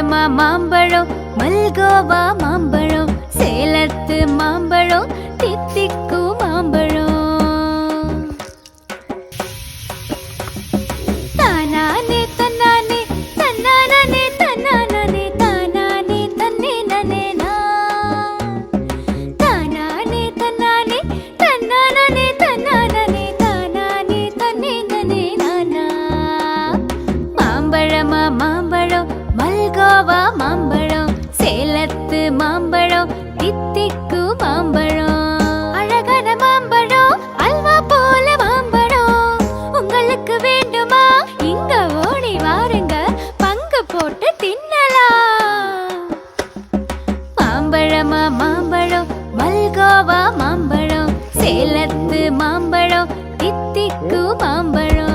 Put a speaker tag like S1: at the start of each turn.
S1: மாம்பழமா மாம்பழம், மல்கோவா மாம்பழம், சேலத்து மாம்பழம், தித்திக்கு மாம்பழம். தானானே தன்னானே தன்னானே தன்னானே தானானே தன்னே நனே நா. தானானே தன்னானே தன்னானே தன்னானே தானானே தன்னே நனே நானா. மாம்பழமா மாம்பழம், மல்கோவா மாம்பழம், சேலத்து மாம்பழம், தித்திக்கு மாம்பழம். அழகான மாம்பழம், அல்வா போல மாம்பழம். உங்களுக்கு வேண்டுமா? இங்க ஓடி வாருங்க, பங்கு போட்டு தின்னலாம். மாம்பழமா மாம்பழம், மல்கோவா மாம்பழம், சேலத்து மாம்பழம், தித்திக்கு மாம்பழம்.